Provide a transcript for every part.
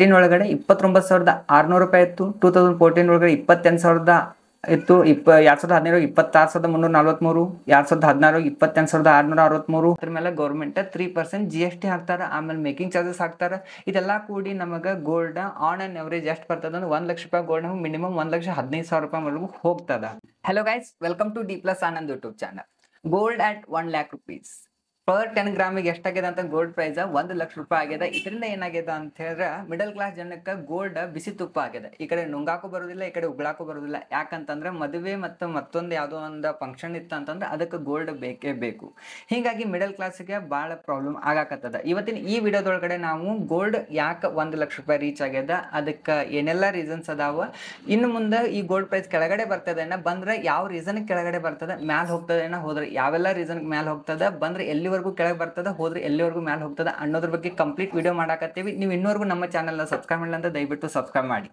2013 ಒಳಗಡೆ 29,600 ರೂಪಾಯಿ ಇತ್ತು. 2014 ಒಳಗಡೆ 28,000 ಇತ್ತು. 2015 26,343, 2016 28,663. ಅದ್ರ ಮೇಲೆ ಗೌರ್ಮೆಂಟ್ 3% GST ಹಾಕ್ತಾರ. ಆಮೇಲೆ ಮೇಕಿಂಗ್ ಚಾರ್ಜಸ್ ಹಾಕ್ತಾರ. ಇದೆಲ್ಲ ಕೂಡಿ ನಮಗೆ ಗೋಲ್ಡ್ ಆನ್ ಅಂಡ್ ಎವರೇಜ್ ಎಷ್ಟು ಬರ್ತದ ಅಂದ್ರೆ 1 ಲಕ್ಷ ರೂಪಾಯಿ ಗೋಲ್ಡ್ ನಮಗೆ ಮಿನಿಮಮ್ 1,15,000 ರೂಪಾಯಿ ವರೆಗೂ ಹೋಗ್ತದ. Hello guys, welcome to D plus Anand YouTube channel. Gold at 1 lakh rupees per 10 ಗ್ರಾಮಿಗೆ ಎಷ್ಟಾಗಿದೆ ಅಂತ ಗೋಲ್ಡ್ ಪ್ರೈಸ್ 1 ಲಕ್ಷ ರೂಪಾಯಿ ಆಗಿದೆ. ಇದರಿಂದ ಏನಾಗಿದೆ ಅಂತ ಹೇಳಿದ್ರೆ ಮಿಡಲ್ ಕ್ಲಾಸ್ ಜನಕ್ಕೆ ಗೋಲ್ಡ್ ಬಿಸಿ ತುಪ್ಪ ಆಗಿದೆ. ಈ ಕಡೆ ನುಂಗಾಕು ಬರೋದಿಲ್ಲ, ಈ ಕಡೆ ಉಗ್ಳಾಕು ಬರೋದಿಲ್ಲ. ಯಾಕಂತಂದ್ರೆ ಮದುವೆ ಮತ್ತು ಮತ್ತೊಂದು ಯಾವುದೋ ಒಂದು ಫಂಕ್ಷನ್ ಇತ್ತು ಅಂತಂದ್ರೆ ಅದಕ್ಕೆ ಗೋಲ್ಡ್ ಬೇಕೇ ಬೇಕು. ಹೀಗಾಗಿ ಮಿಡಲ್ ಕ್ಲಾಸ್ಗೆ ಭಾಳ ಪ್ರಾಬ್ಲಮ್ ಆಗಾಕತ್ತದ. ಇವತ್ತಿನ ಈ ವಿಡಿಯೋದೊಳಗಡೆ ನಾವು ಗೋಲ್ಡ್ ಯಾಕೆ 1 ಲಕ್ಷ ರೂಪಾಯಿ ರೀಚ್ ಆಗ್ಯದ, ಅದಕ್ಕೆ ಏನೆಲ್ಲ ರೀಸನ್ಸ್ ಅದಾವ, ಇನ್ನು ಮುಂದೆ ಈ ಗೋಲ್ಡ್ ಪ್ರೈಸ್ ಕೆಳಗಡೆ ಬರ್ತದೆ ಬಂದ್ರೆ ಯಾವ ರೀಸನ್ ಕೆಳಗಡೆ ಬರ್ತದೆ, ಮ್ಯಾಲ ಹೋಗ್ತದೆ ಹೋದ್ರೆ ಯಾವೆಲ್ಲ ರೀಸನ್ ಮ್ಯಾಲ ಹೋಗ್ತದ, ಬಂದ್ರೆ ಎಲ್ಲಿವರೆಗೂ ಕೆಳಗೆ ಬರ್ತದೆ, ಹೋದ್ರೆ ಎಲ್ಲಿವರೆಗೂ ಮ್ಯಾಲ ಹೋಗ್ತದೆ ಅನ್ನೋದ್ರ ಬಗ್ಗೆ ಕಂಪ್ಲೀಟ್ ವಿಡಿಯೋ ಮಾಡಾಕತ್ತೀವಿ. ನೀವು ಇನ್ನೂವರೆಗೂ ನಮ್ಮ ಚಾನಲ್ನ ಸಬ್ಸ್ಕ್ರೈಬ್ ಮಾಡಿಲ್ಲ ಅಂತ ದಯವಿಟ್ಟು ಸಬ್ಸ್ಕ್ರೈಬ್ ಮಾಡಿ.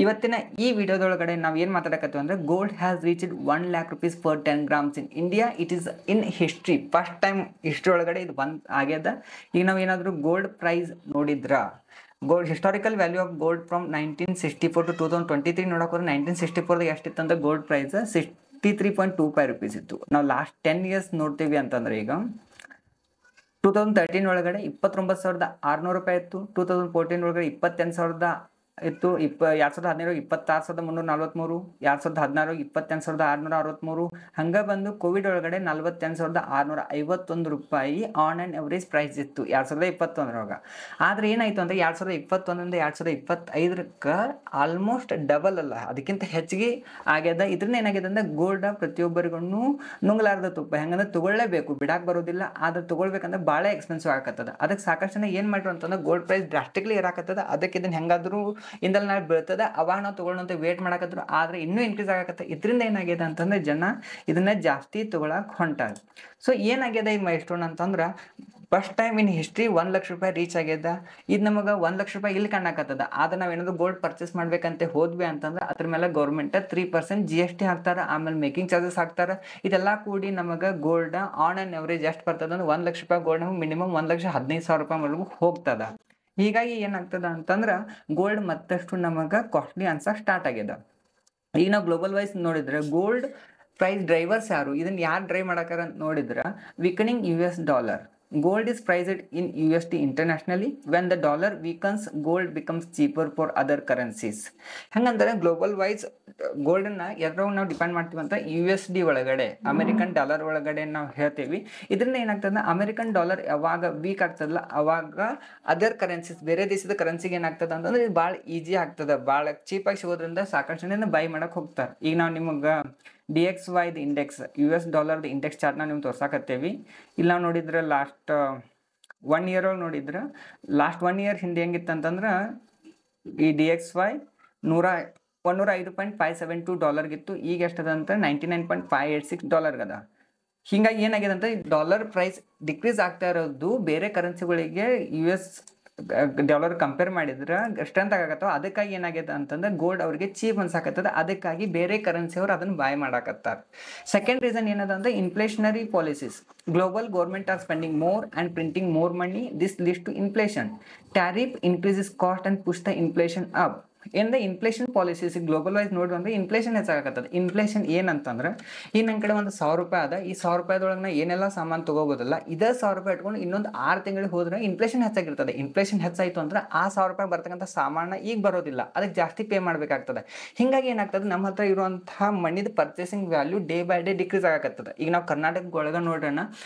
ಇವತ್ತಿನ ಈ ವಿಡಿಯೋದೊಳಗಡೆ ನಾವು ಏನು ಮಾತಾಡಕತ್ತೀವಿ ಅಂದ್ರೆ gold has reached 1 lakh rupees for 10 grams in India. It is in history, first time history ಒಳಗಡೆ ಇದು ಆಗ್ಯದ. ಈಗ ನಾವು ಏನಾದರೂ ಗೋಲ್ಡ್ ಪ್ರೈಸ್ ನೋಡಿದ್ರ, gold historical value of gold from 1964 to 2023 ನೋಡೋಕೆ 1964 ಎಷ್ಟಿತ್ತು ಅಂತ ಗೋಲ್ಡ್ ಪ್ರೈಸ್ 63.25 ರೂಪೀಸ್ ಇತ್ತು. ನಾವು ಲಾಸ್ಟ್ 10 years ನೋಡ್ತೀವಿ ಅಂತಂದ್ರೆ ಈಗ 2013 ಒಳಗಡೆ 29,600 ರೂಪಾಯಿ ಇತ್ತು. 2014 ಒಳಗಡೆ 28,000 ಇತ್ತು. 2017 26,343, 2016 28,663. ಹಂಗೆ ಬಂದು ಕೋವಿಡ್ ಒಳಗಡೆ 48,651 ರೂಪಾಯಿ ಆನ್ ಆ್ಯಂಡ್ ಎವರೇಜ್ ಪ್ರೈಸ್ ಇತ್ತು 2021 ಆದರೆ ಏನಾಯ್ತು ಅಂದ್ರೆ 2021 2025 ಆಲ್ಮೋಸ್ಟ್ ಡಬಲ್ ಅಲ್ಲ, ಅದಕ್ಕಿಂತ ಹೆಚ್ಚಿಗೆ ಆಗ್ಯದ. ಇದರಿಂದ ಏನಾಗಿದೆ ಅಂದ್ರೆ ಗೋಲ್ಡ್ ಪ್ರತಿಯೊಬ್ಬರಿಗೂ ನುಂಗಲಾರ್ದ ತುಪ್ಪ. ಹೆಂಗಂದ್ರೆ ತಗೊಳ್ಳೇಬೇಕು, ಬಿಡಾಕ್ ಬರೋದಿಲ್ಲ. ಆದ್ರೆ ತಗೊಳ್ಬೇಕಂದ್ರೆ ಭಾಳ ಎಕ್ಸ್ಪೆನ್ಸಿವ್ ಆಗತ್ತದ. ಅದಕ್ಕೆ ಸಾಕಷ್ಟು ಜನ ಏನು ಮಾಡ್ರು ಅಂತಂದ್ರೆ ಗೋಲ್ಡ್ ಪ್ರೈಸ್ ಡ್ರಾಸ್ಟಿಕ್ಲಿ ಇರಾಕತ್ತದ. ಅದಕ್ಕೆ ಇದನ್ನ ಹೆಂಗಾದ್ರೂ ಇಂದಲ್ಲಿ ನಾಳೆ ಬೀಳ್ತದೆ, ಅವಾಗ ನಾವು ತಗೊಳ್ಳೋಂತ ವೇಟ್ ಮಾಡಕತ್ರು. ಆದ್ರೆ ಇನ್ನೂ ಇನ್ಕ್ರೀಸ್ ಆಗಕತ್ತೆ. ಇದರಿಂದ ಏನಾಗಿದೆ ಅಂತಂದ್ರೆ ಜನ ಇದನ್ನ ಜಾಸ್ತಿ ತಗೊಳಕ್ ಹೊಂಟಾರ. ಸೊ ಏನಾಗ್ಯದ ಈ ಮೈಲ್ಸ್ಟೋನ್ ಅಂತಂದ್ರೆ first time in history 1 lakh ರೂಪಾಯಿ ರೀಚ್ ಆಗ್ಯದ. ಇದು ನಮಗೆ 1 ಲಕ್ಷ ರೂಪಾಯಿ ಇಲ್ಲಿ ಕಾಣಕತ್ತದ. ಆದ್ರೆ ನಾವೇನಾದ್ರು ಗೋಲ್ಡ್ ಪರ್ಚೇಸ್ ಮಾಡ್ಬೇಕಂತ ಹೋದ್ವಿ ಅಂತಂದ್ರೆ ಅದ್ರ ಮೇಲೆ ಗೌರ್ಮೆಂಟ್ 3% GST ಹಾಕ್ತಾರ. ಆಮೇಲೆ ಮೇಕಿಂಗ್ ಚಾರ್ಜಸ್ ಹಾಕ್ತಾರ. ಇದೆಲ್ಲ ಕೂಡಿ ನಮಗೆ ಗೋಲ್ಡ್ ಆನ್ ಅಂಡ್ ಎವರೇಜ್ ಎಷ್ಟು ಬರ್ತದ ಅಂದ್ರೆ 1 ಲಕ್ಷ ರೂಪಾಯಿ ಗೋಲ್ಡ್ ನಮಗೆ ಮಿನಿಮಮ್ 1,15,000 ರೂಪಾಯಿ ವರೆಗೂ ಹೋಗ್ತದ. ಹೀಗಾಗಿ ಏನಾಗ್ತದ ಅಂತಂದ್ರೆ ಗೋಲ್ಡ್ ಮತ್ತಷ್ಟು ನಮಗೆ ಕಾಸ್ಟ್ಲಿ ಅನ್ಸಕ್ ಸ್ಟಾರ್ಟ್ ಆಗ್ಯದ. ಈಗ ನಾವು ಗ್ಲೋಬಲ್ ವೈಸ್ ನೋಡಿದ್ರೆ ಗೋಲ್ಡ್ ಪ್ರೈಸ್ ಡ್ರೈವರ್ಸ್ ಯಾರು, ಇದನ್ನ ಯಾರು ಡ್ರೈವ್ ಮಾಡಾಕಾರ ಅಂತ ನೋಡಿದ್ರೆ weakening US dollar. Gold is priced in USD internationally. When the dollar weakens, gold becomes cheaper for other currencies. ಹಂಗಂದ್ರೆ ಗ್ಲೋಬಲ್ ವೈಸ್ ಗೋಲ್ಡನ್ನ ಎಲ್ಲರೂ ನಾವು ಡಿಪೆಂಡ್ ಮಾಡ್ತೀವಿ ಅಂತ USD ಒಳಗಡೆ, ಅಮೆರಿಕನ್ ಡಾಲರ್ ಒಳಗಡೆ ನಾವು ಹೇಳ್ತೀವಿ. ಇದರಿಂದ ಏನಾಗ್ತದೆ, ಅಮೆರಿಕನ್ ಡಾಲರ್ ಯಾವಾಗ ವೀಕ್ ಆಗ್ತದಲ್ಲ ಅವಾಗ ಅದರ್ ಕರೆನ್ಸೀಸ್, ಬೇರೆ ದೇಶದ ಕರೆನ್ಸಿಗೆ ಏನಾಗ್ತದೆ ಅಂತಂದ್ರೆ ಇದು ಭಾಳ ಈಜಿ ಆಗ್ತದೆ. ಭಾಳ ಚೀಪಾಗಿ ಸಿಗೋದ್ರಿಂದ ಸಾಕಷ್ಟು ಜನ ಬೈ ಮಾಡಕ್ಕೆ ಹೋಗ್ತಾರೆ. ಈಗ ನಾವು ನಿಮಗೆ DXY ಇಂಡೆಕ್ಸ್, US ಡಾಲರ್ದು ಇಂಡೆಕ್ಸ್ ಚಾರ್ಟ್ನ ನಿಮ್ಗೆ ತೋರ್ಸಾಕತ್ತೇವಿ. ಇಲ್ಲಿ ನಾವು ನೋಡಿದ್ರೆ ಲಾಸ್ಟ್ 1 year ಒಳಗೆ ನೋಡಿದ್ರೆ ಲಾಸ್ಟ್ 1 year ಹಿಂದೆ ಹೆಂಗಿತ್ತು ಅಂತಂದ್ರೆ ಈ DXY 105.572 ಡಾಲರ್ಗಿತ್ತು. ಈಗ ಎಷ್ಟದ ಅಂತ $99.586 ಅದ. ಹೀಗಾಗಿ ಏನಾಗಿದೆ ಅಂತ ಡಾಲರ್ ಪ್ರೈಸ್ ಡಿಕ್ರೀಸ್ ಆಗ್ತಾ ಇರೋದು ಬೇರೆ ಕರೆನ್ಸಿಗಳಿಗೆ US ಡಾಲರ್ ಕಂಪೇರ್ ಮಾಡಿದ್ರೆ ಸ್ಟ್ರೆಂತ್ ಆಗತ್ತವ. ಅದಕ್ಕಾಗಿ ಏನಾಗಿದೆ ಅಂತಂದ್ರೆ ಗೋಲ್ಡ್ ಅವ್ರಿಗೆ ಚೀಪ್ ಅನ್ಸಾಕತ್ತದ. ಅದಕ್ಕಾಗಿ ಬೇರೆ ಕರೆನ್ಸಿ ಅವ್ರು ಅದನ್ನ ಬಾಯ್ ಮಾಡಾಕತ್ತಾರೆ. ಸೆಕೆಂಡ್ ರೀಸನ್ ಏನದ ಅಂದ್ರೆ inflationary policies. Global government are spending more and printing more money. This leads to inflation. Tariff increases cost and push the inflation up. ಏನ್ ಇನ್ಫ್ಲೇಷನ್ ಪಾಲಿಸೀಸ್ ಗ್ಲೋಬಲ್ ವೈಸ್ ನೋಡ್ರಿ ಅಂದ್ರೆ inflation ಹೆಚ್ಚಾಗತ್ತದ. Inflation ಏನಂತಂದ್ರೆ ಈಗ ನನ್ನ ಕಡೆ ಒಂದು 1,000 ರೂಪಾಯಿ ಅದ. ಈ 1,000 ರೂಪಾಯಿದೊಳಗೆ ನಾ ಏನೆಲ್ಲ ಸಾಮಾನು ತಗೋಬೋದಲ್ಲ, ಇದೇ 1,000 ರೂಪಾಯಿ ಇಟ್ಕೊಂಡು ಇನ್ನೊಂದು 6 ತಿಂಗಳಿಗೆ ಹೋದ್ರೆ ಇನ್ಫ್ಲೇಷನ್ ಹೆಚ್ಚಾಗಿರ್ತದೆ. ಇನ್ಫ್ಲೇಷನ್ ಹೆಚ್ಚಾಯಿತು ಅಂದ್ರೆ ಆ 1,000 ರೂಪಾಯಿ ಬರ್ತಕ್ಕಂಥ ಸಾಮಾನ ಈಗ ಬರೋದಿಲ್ಲ, ಅದಕ್ಕೆ ಜಾಸ್ತಿ ಪೇ ಮಾಡಬೇಕಾಗ್ತದೆ. ಹಿಂಗಾಗಿ ಏನಾಗ್ತದೆ, ನಮ್ಮ ಹತ್ರ ಇರುವಂತಹ ಮನಿದ purchasing value day by day decrease ಆಗತ್ತದ. ಈಗ ನಾವು ಕರ್ನಾಟಕ ಒಳಗೆ ನೋಡ್ರಣ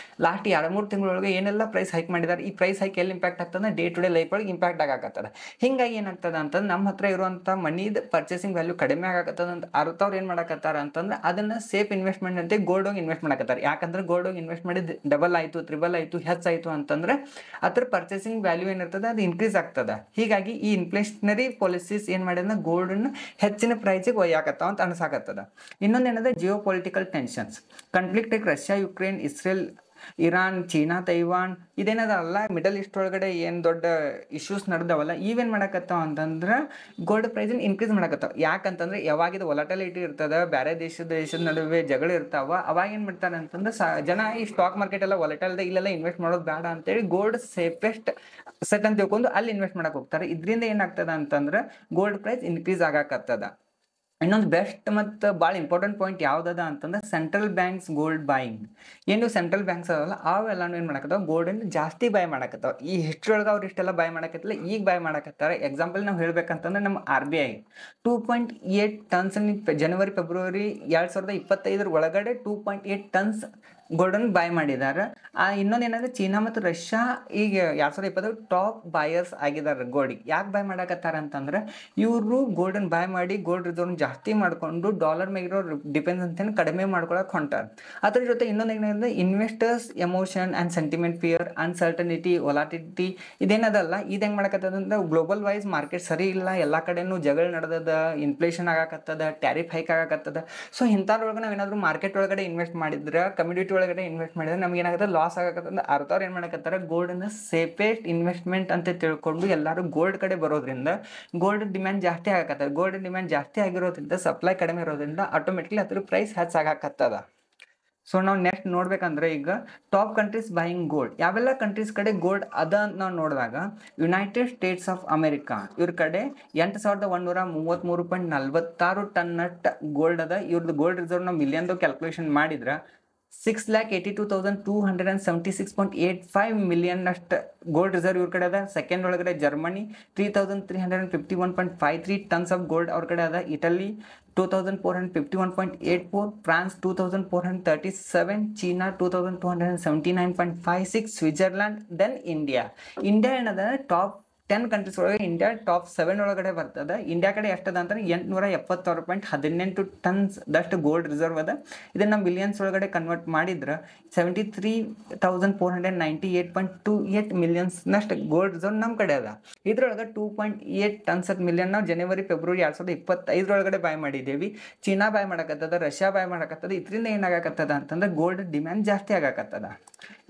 ಲಾಸ್ಟ್ 2-3 ತಿಂಗಳೊಳಗೆ ಏನೆಲ್ಲ ಪ್ರೈಸ್ ಹೈಕ್ ಮಾಡಿದ್ದಾರೆ. ಈ ಪ್ರೈಸ್ ಹೈಕ್ ಎಲ್ಲಿ ಇಂಪ್ಯಾಕ್ಟ್ ಆಗ್ತದೆ, ಡೇ ಟು ಡೇ ಲೈಫ್ ಒಳಗೆ ಇಂಪ್ಯಾಕ್ಟ್ ಆಗತ್ತದ. ಹಿಂಗಾಗಿ ಏನಾಗ್ತದೆ ಅಂತಂದ್ರೆ ನಮ್ಮ ಹತ್ರ ಇರುವಂಥ ಮನಿದ ಪರ್ಚೇಸಿಂಗ್ ವ್ಯಾಲ್ಯೂ ಕಡಿಮೆ ಆಗತ್ತದ ಅಂತ ಅರ್ಥವ್ರು ಏನು ಮಾಡಕತ್ತಾರ ಅಂತಂದ್ರೆ ಅದನ್ನ ಸೇಫ್ ಇನ್ವೆಸ್ಟ್ಮೆಂಟ್ ಅಂತ ಗೋಲ್ಡ್ ಹೋಗಿ ಇನ್ವೆಸ್ಟ್ ಮಾಡಕತ್ತಾರೆ. ಯಾಕಂದ್ರೆ ಗೋಲ್ಡ್ ಹೋಗಿ ಇನ್ವೆಸ್ಟ್ ಮಾಡಿದ್ ಡಬಲ್ ಆಯ್ತು, ತ್ರಿಬಲ್ ಆಯ್ತು, ಹೆಚ್ಚಾಯ್ತು ಅಂತಂದ್ರೆ ಅದ್ರ ಪರ್ಚೇಸಿಂಗ್ ವ್ಯಾಲ್ಯೂ ಏನಿರ್ತದೆ ಅದು ಇನ್ಕ್ರೀಸ್ ಆಗ್ತದೆ. ಹೀಗಾಗಿ ಈ ಇನ್ಫ್ಲೇಷನರಿ ಪಾಲಿಸೀಸ್ ಏನ್ ಮಾಡಿದ್ರೆ ಗೋಲ್ಡನ್ನ ಹೆಚ್ಚಿನ ಪ್ರೈಸಿಗೆ ಒಯ್ಯಾಕತ್ತಾವ ಅಂತ ಅನ್ಸಾಕತ್ತದ. ಇನ್ನೊಂದೇನಂದ್ರೆ geopolitical tensions. Conflict like Russia, Ukraine, Israel Iran, China, Taiwan ಇದೇನದಲ್ಲ ಮಿಡಲ್ ಈಸ್ಟ್ ಒಳಗಡೆ ಏನು ದೊಡ್ಡ ಇಶ್ಯೂಸ್ ನಡೆದವಲ್ಲ ಇವೇನು ಮಾಡಕತ್ತಾವ ಅಂತಂದ್ರೆ ಗೋಲ್ಡ್ ಪ್ರೈಸನ್ನ ಇನ್ಕ್ರೀಸ್ ಮಾಡಕತ್ತಾವ. ಯಾಕಂತಂದ್ರೆ ಯಾವಾಗಿದು ವೊಲಟಿಲಿಟಿ ಇರ್ತದ, ಬೇರೆ ದೇಶದ ನಡುವೆ ಜಗಳ ಇರ್ತಾವ, ಅವಾಗ ಏನು ಮಾಡ್ತಾರೆ ಅಂತಂದ್ರೆ ಜನ ಈ ಸ್ಟಾಕ್ ಮಾರ್ಕೆಟ್ ಎಲ್ಲ ವೊಲಟೈಲ್ ಇಲ್ಲೆಲ್ಲ ಇನ್ವೆಸ್ಟ್ ಮಾಡೋದು ಬೇಡ ಅಂತೇಳಿ ಗೋಲ್ಡ್ ಸೇಫೆಸ್ಟ್ ಸೆಟ್ ಅಂತ ತಿಳ್ಕೊಂಡು ಅಲ್ಲಿ ಇನ್ವೆಸ್ಟ್ ಮಾಡಕ್ ಹೋಗ್ತಾರೆ. ಇದರಿಂದ ಏನಾಗ್ತದ ಅಂತಂದ್ರೆ ಗೋಲ್ಡ್ ಪ್ರೈಸ್ ಇನ್ಕ್ರೀಸ್ ಆಗಾಕತ್ತದ. ಇನ್ನೊಂದು ಬೆಸ್ಟ್ ಮತ್ತು ಭಾಳ ಇಂಪಾರ್ಟೆಂಟ್ ಪಾಯಿಂಟ್ ಯಾವ್ದದ ಅಂತಂದ್ರೆ ಸೆಂಟ್ರಲ್ ಬ್ಯಾಂಕ್ಸ್ ಗೋಲ್ಡ್ ಬಾಯಿಂಗ್. ಏನು ಸೆಂಟ್ರಲ್ ಬ್ಯಾಂಕ್ಸ್ ಅದಲ್ಲ ಅವೆಲ್ಲಾನು ಏನು ಮಾಡಕತ್ತಾವ ಗೋಲ್ಡನ್ನು ಜಾಸ್ತಿ ಬಾಯ್ ಮಾಡಕತ್ತಾವ. ಈ ಹಿಸ್ಟ್ರಿ ಒಳಗೆ ಅವ್ರು ಇಷ್ಟೆಲ್ಲ ಬಾಯ್ ಮಾಡಕತ್ತಿಲ್ಲ, ಈಗ ಬಾಯ್ ಮಾಡಕತ್ತಾರೆ. ಎಕ್ಸಾಂಪಲ್ ನಾವು ಹೇಳ್ಬೇಕಂತಂದ್ರೆ ನಮ್ಮ RBI 2.8 ಟನ್ಸ್ ಜನವರಿ ಫೆಬ್ರವರಿ 2025 ಒಳಗಡೆ 2.8 ಟನ್ಸ್ ಗೋಲ್ಡನ್ ಬಾಯ್ ಮಾಡಿದ್ದಾರೆ. ಇನ್ನೊಂದು ಏನಂದ್ರೆ ಚೀನಾ ಮತ್ತು ರಷ್ಯಾ ಈಗ 2020 ಟಾಪ್ ಬಾಯರ್ಸ್ ಆಗಿದ್ದಾರೆ ಗೋಲ್ಡಿಗೆ. ಯಾಕೆ ಬಾಯ್ ಮಾಡಕತ್ತಾರ ಅಂತಂದ್ರೆ ಇವರು ಗೋಲ್ಡನ್ ಬಾಯ್ ಮಾಡಿ ಗೋಲ್ಡ್ ರಿಸರ್ವ್ ಜಾಸ್ತಿ ಮಾಡಿಕೊಂಡು ಡಾಲರ್ ಮೇಗಿರೋ ಡಿಪೆಂಡ್ಸ್ ಅಂತ ಕಡಿಮೆ ಮಾಡ್ಕೊಳಕ್ ಹೊಂಟಾರ. ಅದ್ರ ಜೊತೆ ಇನ್ನೊಂದು ಏನಂದ್ರೆ investors emotion and sentiment, fear, uncertainty, volatility ಇದೇನದಲ್ಲ ಇದು ಹೆಂಗೆ ಮಾಡಕತ್ತದಂದ್ರೆ ಗ್ಲೋಬಲ್ ವೈಸ್ ಮಾರ್ಕೆಟ್ ಸರಿ ಇಲ್ಲ, ಎಲ್ಲ ಕಡೆನೂ ಜಗಳ ನಡೆದದ, ಇನ್ಫ್ಲೇಷನ್ ಆಗಾಕತ್ತದ, ಟ್ಯಾರಿಫ್ ಹೈಕ್ ಆಗಾಕತ್ತದ. ಸೊ ಇಂಥದ್ರೊಳಗೆ ನಾವು ಏನಾದರೂ ಮಾರ್ಕೆಟ್ ಒಳಗಡೆ ಇನ್ವೆಸ್ಟ್ ಮಾಡಿದ್ರೆ, ಕಮ್ಯುನಿಟಿ ಒಳಗಡೆ ಇನ್ವೆಸ್ಟ್ ಮಾಡಿದ್ರೆ ನಮ್ಗೆ ಏನಾಗುತ್ತೆ ಲಾಸ್ ಆಗಕತ್ತಂದ್ರೆ ಅರ್ಥವ್ರು ಏನು ಮಾಡಕತ್ತಾರೆ ಗೋಲ್ಡನ್ನ ಸೇಫೆಸ್ಟ್ ಇನ್ವೆಸ್ಟ್ಮೆಂಟ್ ಅಂತ ತಿಳ್ಕೊಂಡು ಎಲ್ಲರೂ ಗೋಲ್ಡ್ ಕಡೆ ಬರೋದ್ರಿಂದ ಗೋಲ್ಡ್ ಡಿಮ್ಯಾಂಡ್ ಜಾಸ್ತಿ ಆಗಕತ್ತದ. ಗೋಲ್ಡ್ ಡಿಮ್ಯಾಂಡ್ ಜಾಸ್ತಿ ಆಗಿರೋದ್ರಿಂದ ಸಪ್ಲೈ ಕಡಿಮೆ ಇರೋದ್ರಿಂದ ಆಟೋಮೆಟಿಕ್ಲಿ ಅದ್ರ ಪ್ರೈಸ್ ಹೆಚ್ಚಾಗಕತ್ತದ. ಸೊ ನಾವು ನೆಕ್ಸ್ಟ್ ನೋಡ್ಬೇಕಂದ್ರೆ ಈಗ ಟಾಪ್ ಕಂಟ್ರೀಸ್ ಬಾಯಿಂಗ್ ಗೋಲ್ಡ್, ಯಾವೆಲ್ಲ ಕಂಟ್ರೀಸ್ ಕಡೆ ಗೋಲ್ಡ್ ಅದ ಅಂತ ನಾವು ನೋಡಿದಾಗ ಯುನೈಟೆಡ್ ಸ್ಟೇಟ್ಸ್ ಆಫ್ ಅಮೆರಿಕಾ ಇವ್ರ ಕಡೆ 8133.46 ಟನ್ನಟ್ ಗೋಲ್ಡ್ ಅದ. ಇವ್ರದ್ದು ಗೋಲ್ಡ್ ರಿಸರ್ವ್ ನಾವು ಮಿಲಿಯನ್ದು ಕ್ಯಾಲ್ಕುಲೇಷನ್ ಮಾಡಿದ್ರೆ 682,276.85 ಮಿಲಿಯನ್ ಅಷ್ಟು ಗೋಲ್ಡ್ ರಿಸರ್ವ್ ಇವ್ರ ಕಡೆ ಅದ. ಸೆಕೆಂಡ್ ಒಳಗಡೆ ಜರ್ಮನಿ 3,351.53 ಟನ್ಸ್ ಆಫ್ ಗೋಲ್ಡ್ ಅವ್ರ ಕಡೆ ಅದ. ಇಟಲಿ 2,451.84, ಫ್ರಾನ್ಸ್ 2,437, ಚೀನಾ 2,279.56, ಸ್ವಿಟ್ಜರ್ಲ್ಯಾಂಡ್, ದೆನ್ ಇಂಡಿಯಾ ಏನದ ಟಾಪ್ 10 ಕಂಟ್ರೀಸ್ ಒಳಗೆ ಇಂಡಿಯಾ ಟಾಪ್ 7 ಒಳಗಡೆ ಬರ್ತದೆ. ಇಂಡಿಯಾ ಕಡೆ ಎಷ್ಟದ ಅಂತಂದ್ರೆ 876.18 ಟನ್ಸ್ ದಷ್ಟು ಗೋಲ್ಡ್ ರಿಸರ್ವ್ ಅದ. ಇದನ್ನ ನಾವು ಮಿಲಿಯನ್ಸ್ ಒಳಗಡೆ ಕನ್ವರ್ಟ್ ಮಾಡಿದ್ರೆ 73,498.28 ಮಿಲಿಯನ್ಸ್ ನಷ್ಟು ಗೋಲ್ಡ್ ರಿಸರ್ವ್ ನಮ್ಮ ಕಡೆ ಅದ. ಇದ್ರೊಳಗೆ 2.8 ಟನ್ಸ್ ಮಿಲಿಯನ್ ನಾವು ಜನವರಿ ಫೆಬ್ರವರಿ 2025 ಒಳಗಡೆ ಬಾಯ್ ಮಾಡಿದ್ದೇವೆ. ಚೀನಾ ಬಾಯ್ ಮಾಡಕತ್ತದ, ರಷ್ಯಾ ಬಾಯ್ ಮಾಡಕತ್ತದ. ಇದರಿಂದ ಏನಾಗಕತ್ತದ ಅಂತಂದ್ರೆ ಗೋಲ್ಡ್ ಡಿಮ್ಯಾಂಡ್ ಜಾಸ್ತಿ ಆಗಕತ್ತದ.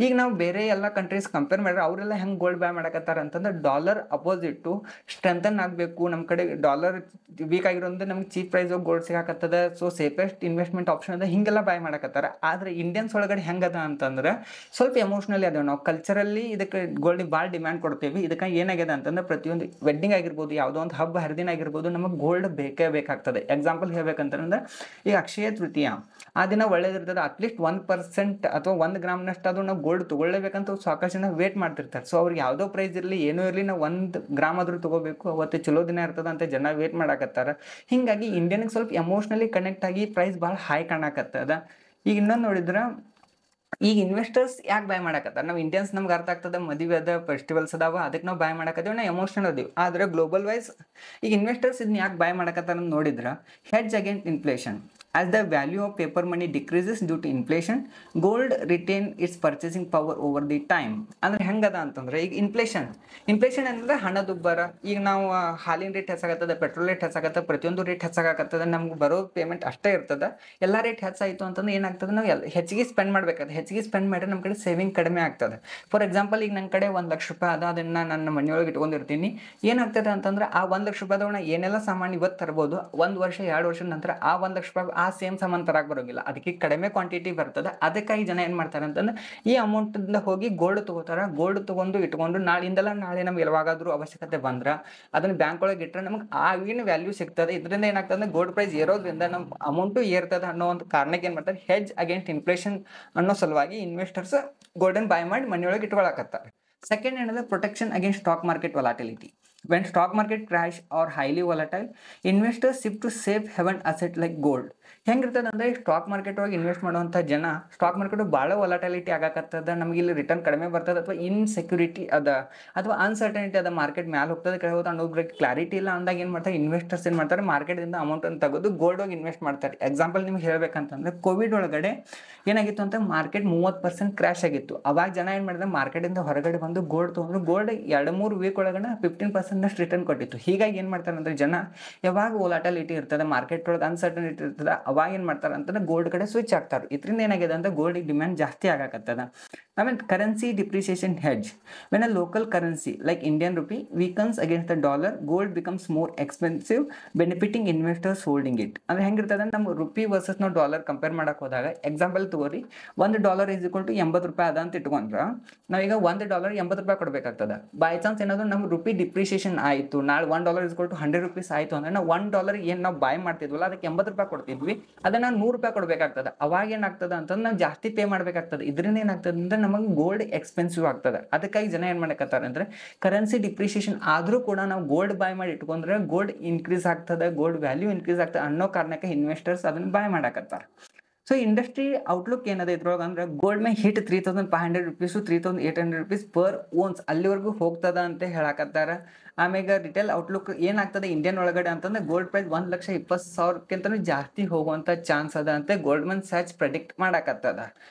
ಈಗ ನಾವು ಬೇರೆ ಎಲ್ಲ ಕಂಟ್ರೀಸ್ ಕಂಪೇರ್ ಮಾಡಿದ್ರೆ ಅವರೆಲ್ಲ ಹೆಂಗೆ ಗೋಲ್ಡ್ ಬಾಯ್ ಮಾಡಕತ್ತಾರ ಅಂತಂದ್ರೆ ಡಾಲರ್ ಅಪೋಸಿಟ್ಟು ಸ್ಟ್ರೆಂಥನ್ ಆಗಬೇಕು, ನಮ್ಮ ಕಡೆ ಡಾಲರ್ ವೀಕ್ ಆಗಿರೋದ್ರಿಂದ ನಮ್ಗೆ ಚೀಪ್ ಪ್ರೈಸ್ ಗೋಲ್ಡ್ ಸಿಗಾಕತ್ತದ, ಸೊ ಸೇಫೆಸ್ಟ್ ಇನ್ವೆಸ್ಟ್ಮೆಂಟ್ ಆಪ್ಷನ್ ಅದ, ಹಿಂಗೆಲ್ಲ ಬಾಯ್ ಮಾಡಕತ್ತಾರ. ಆದರೆ ಇಂಡಿಯನ್ಸ್ ಒಳಗಡೆ ಹೆಂಗದ ಅಂತಂದ್ರೆ ಸ್ವಲ್ಪ ಎಮೋಷ್ನಲಿ ಅದೇವು, ನಾವು ಕಲ್ಚರಲ್ಲಿ ಇದಕ್ಕೆ ಗೋಲ್ಡಿಗೆ ಭಾಳ ಡಿಮ್ಯಾಂಡ್ ಕೊಡ್ತೀವಿ. ಇದಕ್ಕೆ ಏನಾಗಿದೆ ಅಂತಂದ್ರೆ ಪ್ರತಿಯೊಂದು ವೆಡ್ಡಿಂಗ್ ಆಗಿರ್ಬೋದು, ಯಾವುದೋ ಒಂದು ಹಬ್ಬ ಹರಿದಿನ ಆಗಿರ್ಬೋದು, ನಮಗೆ ಗೋಲ್ಡ್ ಬೇಕೇ ಬೇಕಾಗ್ತದೆ. ಎಕ್ಸಾಂಪಲ್ ಹೇಳ್ಬೇಕಂತಂದ್ರೆ ಈಗ ಅಕ್ಷಯ ತೃತೀಯ ಆ ದಿನ ಒಳ್ಳೇದಿರ್ತದೆ, ಅಟ್ಲೀಸ್ಟ್ 1% ಅಥವಾ 1 ಗ್ರಾಮ್ನಷ್ಟು ಅದು ನಾವು ಗೋಲ್ಡ್ ತೊಗೊಳ್ಳೇಬೇಕಂತ ಸಾಕಷ್ಟು ಜನ ವೇಟ್ ಮಾಡ್ತಿರ್ತಾರೆ. ಸೊ ಅವ್ರಿಗೆ ಯಾವುದೋ ಪ್ರೈಸ್ ಇರಲಿ ಏನೂ ಇರಲಿ ನಾವು 1 ಗ್ರಾಮ್ ಆದ್ರೂ ತೊಗೋಬೇಕು, ಅವತ್ತು ಚಲೋ ದಿನ ಇರ್ತದೆ ಅಂತ ಜನ ವೇಟ್ ಮಾಡಕತ್ತಾರ. ಹಿಂಗಾಗಿ ಇಂಡಿಯನ್ಗೆ ಸ್ವಲ್ಪ ಎಮೋಷ್ನಲಿ ಕನೆಕ್ಟ್ ಆಗಿ ಪ್ರೈಸ್ ಭಾಳ ಹೈ ಕಾಣಕತ್ತದ. ಈಗ ಇನ್ನೊಂದು ನೋಡಿದ್ರೆ ಈಗ ಇನ್ವೆಸ್ಟರ್ಸ್ ಯಾಕೆ ಬಾಯ್ ಮಾಡಕತ್ತಾರ, ನಾವು ಇಂಡಿಯನ್ಸ್ ನಮ್ಗೆ ಅರ್ಥ ಆಗ್ತದೆ, ಮದುವೆ ಅದ, ಫೆಸ್ಟಿವಲ್ಸ್ ಅದಾವ, ಅದಕ್ಕೆ ನಾವು ಬಾಯ್ ಮಾಡಕತ್ತೀವಿ, ನಾವು ಎಮೋಷನಲ್ ಅದೀವಿ. ಆದರೆ ಗ್ಲೋಬಲ್ ವೈಸ್ ಈಗ ಇನ್ವೆಸ್ಟರ್ಸ್ ಇದನ್ನ ಯಾಕೆ ಬಾಯ್ ಮಾಡಕತ್ತಾರ ಅಂತ ನೋಡಿದ್ರೆ hedge against inflation. As the value of paper money decreases due to inflation, gold retain its purchasing power over the time. ಅಂದ್ರೆ ಹೆಂಗದ ಅಂತಂದ್ರೆ ಈಗ ಇನ್ಫ್ಲೇಷನ್ ಅಂದ್ರೆ ಹಣದುಬ್ಬರ. ಈಗ ನಾವು ಹಾಲಿನ ರೇಟ್ ಹೆಚ್ಚಾಗತ್ತದ, ಪೆಟ್ರೋಲ್ ರೇಟ್ ಹೆಚ್ಚಾಗತ್ತದ, ಪ್ರತಿಯೊಂದು ರೇಟ್ ಹೆಚ್ಚಾಗತ್ತದ, ನಮ್ಗೆ ಬರೋ ಪೇಮೆಂಟ್ ಅಷ್ಟೇ ಇರ್ತದೆ. ಎಲ್ಲ ರೇಟ್ ಹೆಚ್ಚಾಯಿತು ಅಂತಂದ್ರೆ ಏನಾಗ್ತದೆ, ನಾವು ಹೆಚ್ಚಿಗೆ ಸ್ಪೆಂಡ್ ಮಾಡ್ಬೇಕಾದ್ರೆ, ಹೆಚ್ಚಿಗೆ ಸ್ಪೆಂಡ್ ಮಾಡಿದ್ರೆ ನಮ್ಮ ಕಡೆ ಸೇವಿಂಗ್ ಕಡಿಮೆ ಆಗ್ತದೆ. ಫಾರ್ ಎಕ್ಸಾಂಪಲ್ ಈಗ ನನ್ನ ಕಡೆ 1 ಲಕ್ಷ ರೂಪಾಯಿ ಅದ, ಅದನ್ನ ನನ್ನ ಮನೆಯೊಳಗೆ ಇಟ್ಕೊಂಡಿರ್ತೀನಿ. ಏನಾಗ್ತದೆ ಅಂತಂದ್ರೆ ಆ 1 ಲಕ್ಷ ರೂಪಾಯಿದೊಳಗೆ ಏನೆಲ್ಲ ಸಾಮಾನು ಇವತ್ತು ತರ್ಬೋದು, 1 ವರ್ಷ 2 ವರ್ಷದ ನಂತರ ಆ 1 ಲಕ್ಷ ರೂಪಾಯಿ ಆ ಸೇಮ್ ಸಾಮಾನು ತರಕ್ ಬರೋಂಗಿಲ್ಲ, ಅದಕ್ಕೆ ಕಡಿಮೆ ಕ್ವಾಂಟಿಟಿ ಬರ್ತದೆ. ಅದಕ್ಕಾಗಿ ಜನ ಏನ್ ಮಾಡ್ತಾರೆ ಅಂತಂದ್ರೆ ಈ ಅಮೌಂಟ್ ಹೋಗಿ ಗೋಲ್ಡ್ ತಗೋತಾರ. ಗೋಲ್ಡ್ ತಗೊಂಡು ಇಟ್ಕೊಂಡು ನಾಳೆ ನಮ್ಗೆ ಯಾವಾಗಾದ್ರೂ ಅವಶ್ಯಕತೆ ಬಂದ್ರೆ ಅದನ್ನ ಬ್ಯಾಂಕ್ ಒಳಗೆ ಇಟ್ಟರೆ ನಮ್ಗೆ ಆಗಿನ ವ್ಯಾಲ್ಯೂ ಸಿಗ್ತದೆ. ಇದರಿಂದ ಏನಾಗ್ತದೆ ಅಂದ್ರೆ ಗೋಲ್ಡ್ ಪ್ರೈಸ್ ಏರೋದ್ರಿಂದ ನಮ್ಮ ಅಮೌಂಟು ಏರ್ತದೆ ಅನ್ನೋ ಒಂದು ಕಾರಣಕ್ಕೆ ಏನ್ ಮಾಡ್ತಾರೆ, ಹೆಡ್ಜ್ ಅಗೇನ್ಸ್ಟ್ ಇನ್ಫ್ಲೇಷನ್ ಅನ್ನೋ ಸಲುವಾಗಿ ಇನ್ವೆಸ್ಟರ್ಸ್ ಗೋಲ್ಡನ್ ಬಾಯ್ ಮಾಡಿ ಮನೆಯೊಳಗೆ ಇಟ್ಕೊಳಕತ್ತಾರೆ. ಸೆಕೆಂಡ್ ಏನಂದ್ರೆ protection against stock market volatility. When stock market crash or highly volatile, investors shift to safe haven asset like gold. ಹೆಂಗಿರ್ತದೆ ಅಂದ್ರೆ ಸ್ಟಾಕ್ ಮಾರ್ಕೆಟ್ ಒಳಗೆ ಇನ್ವೆಸ್ಟ್ ಮಾಡುವಂಥ ಜನ ಸ್ಟಾಕ್ ಮಾರ್ಕೆಟ್ ಭಾಳ ವೊಲಾಟಿಲಿಟಿ ಆಗಾಕತ್ತದ, ನಮಗೆ ಇಲ್ಲಿ ರಿಟರ್ನ್ ಕಡಿಮೆ ಬರ್ತದೆ, ಅಥವಾ ಇನ್ಸೆಕ್ಯೂರಿಟಿ ಅದ, ಅಥವಾ ಅನ್ಸರ್ಟನಿಟಿ ಅದ, ಮಾರ್ಕೆಟ್ ಮ್ಯಾಲೆ ಹೋಗ್ತದೆ ಕೆಳಗೆ ಹೋಗ್ತದೆ ಅನ್ನೋದ್ರಿಗೆ ಕ್ಲಾರಿಟಿ ಇಲ್ಲ ಅಂದಾಗ ಏನು ಮಾಡ್ತಾರೆ ಇನ್ವೆಸ್ಟರ್ಸ್ ಏನು ಮಾಡ್ತಾರೆ, ಮಾರ್ಕೆಟಿಂದ ಅಮೌಂಟನ್ನು ತೆಗೆದು ಗೋಲ್ಡ್ ಹೋಗಿ ಇನ್ವೆಸ್ಟ್ ಮಾಡ್ತಾರೆ. ಎಕ್ಸಾಂಪಲ್ ನಿಮ್ಗೆ ಹೇಳ್ಬೇಕಂತಂದ್ರೆ ಕೋವಿಡ್ ಒಳಗಡೆ ಏನಾಗಿತ್ತು ಅಂತ ಮಾರ್ಕೆಟ್ 30% ಕ್ರ್ಯಾಶ್ ಆಗಿತ್ತು. ಅವಾಗ ಜನ ಏನು ಮಾಡಿದ್ರೆ ಮಾರ್ಕೆಟಿಂದ ಹೊರಗಡೆ ಬಂದು ಗೋಲ್ಡ್ ತೊಗೊಂಡ್ರು. ಗೋಲ್ಡ್ 2-3 ವೀಕ್ ಒಳಗಡೆ 15% ರಿಟರ್ನ್ ಕೊಟ್ಟಿತ್ತು. ಹೀಗಾಗಿ ಏನು ಮಾಡ್ತಾರೆ ಅಂದರೆ ಜನ ಯಾವಾಗ ವೊಲಾಟಿಲಿಟಿ ಇರ್ತದೆ, ಮಾರ್ಕೆಟ್ ಒಳಗೆ ಅನ್ಸರ್ಟನಿಟಿ ಇರ್ತದೆ, ಅವಾಗ ಏನು ಮಾಡ್ತಾರೆ ಅಂತಂದ್ರೆ ಗೋಲ್ಡ್ ಕಡೆ ಸ್ವಿಚ್ ಆಗ್ತಾರೆ. ಇದರಿಂದ ಏನಾಗಿದೆ ಅಂದ್ರೆ ಗೋಲ್ಡಿಗೆ ಡಿಮ್ಯಾಂಡ್ ಜಾಸ್ತಿ ಆಗಾಕತ್ತದ. ಆಮೇಲೆ currency depreciation hedge. When a local currency like Indian rupee weakens against the dollar, gold becomes more expensive, benefiting investors holding it. ಅಂದ್ರೆ ಹೆಂಗಿರ್ತದೆ ನಮ್ಮ ರುಪಿ ವರ್ಸಸ್ ನಾವು ಡಾಲರ್ ಕಂಪೇರ್ ಮಾಡಕ್ ಹೋದಾಗ, ಎಕ್ಸಾಂಪಲ್ ತಗೋರಿ, $1 ಈಸ್ ಈಕ್ವಲ್ ಟು 80 ರೂಪಾಯಿ ಅದ ಅಂತ ಇಟ್ಕೊಂಡ್ರ ನಾವೀಗ $1 $80 ಕೊಡಬೇಕಾಗ್ತದೆ. ಬೈ ಚಾನ್ಸ್ ಏನಾದ್ರು ನಮ್ಮ ರುಪಿ ಡಿಪ್ರಿಸಿಯೇಷನ್ ಆಯಿತು, ನಾಳೆ $1 ಈಸ್ ಈಕ್ವಲ್ ಟು 100 ರೂಪೀಸ್ ಆಯಿತು ಅಂದ್ರೆ ನಾವು $1 ಏನು ನಾವು ಬಾಯ್ ಮಾಡ್ತಿದ್ವಲ್ಲ ಅದಕ್ಕೆ 80 ರೂಪಾಯಿ ಕೊಡ್ತಿದ್ವಿ, ಅದನ್ನ ನಾವು 100 ರೂಪಾಯಿ ಕೊಡಬೇಕಾಗ್ತದೆ. ಅವಾಗ ಏನಾಗ್ತದೆ ಅಂತಂದ್ರೆ ನಾವು ಜಾಸ್ತಿ ಪೇ ಮಾಡಬೇಕಾಗ್ತದೆ. ಇದರಿಂದ ಏನಾಗ್ತದೆ ಅಂದ್ರೆ ನಮಗೆ ಗೋಲ್ಡ್ ಎಕ್ಸ್ಪೆನ್ಸಿವ್ ಆಗ್ತದೆ. ಅದಕ್ಕಾಗಿ ಜನ ಏನು ಮಾಡಕತ್ತಾರೆ ಅಂದ್ರೆ ಕರೆನ್ಸಿ ಡಿಪ್ರಿಸಿಯೇಷನ್ ಆದರೂ ಕೂಡ ನಾವು ಗೋಲ್ಡ್ ಬಾಯ್ ಮಾಡಿ ಇಟ್ಕೊಂಡ್ರೆ ಗೋಲ್ಡ್ ಇನ್ಕ್ರೀಸ್ ಆಗ್ತದೆ, ಗೋಲ್ಡ್ ವ್ಯಾಲ್ಯೂ ಇನ್ಕ್ರೀಸ್ ಆಗ್ತದೆ ಅನ್ನೋ ಕಾರಣಕ್ಕೆ ಇನ್ವೆಸ್ಟರ್ಸ್ ಅದನ್ನ ಬಾಯ್ ಮಾಡಕತ್ತಾರೆ. ಸೊ ಇಂಡಸ್ಟ್ರಿ ಔಟ್ಲುಕ್ ಏನದ ಇದ್ರೊಳಗೆ ಅಂದ್ರೆ gold may hit 3500 rupees to 3800 rupees per ounce ಅಲ್ಲಿವರೆಗೂ ಹೋಗ್ತದ ಅಂತ ಹೇಳಕತ್ತಾರ. ಆಮೇಲೆ ರಿಟೇಲ್ ಔಟ್ಲುಕ್ ಏನಾಗ್ತದೆ ಇಂಡಿಯನ್ ಒಳಗಡೆ ಅಂತಂದ್ರೆ ಗೋಲ್ಡ್ ಪ್ರೈಸ್ 1,20,000ಕ್ಕಿಂತ ಜಾಸ್ತಿ ಹೋಗುವಂತ ಚಾನ್ಸ್ ಅದ ಅಂತ ಗೋಲ್ಡ್ಮನ್ ಸ್ಯಾಚ್ ಪ್ರೆಡಿಕ್ಟ್ ಮಾಡಕತ್ತದ.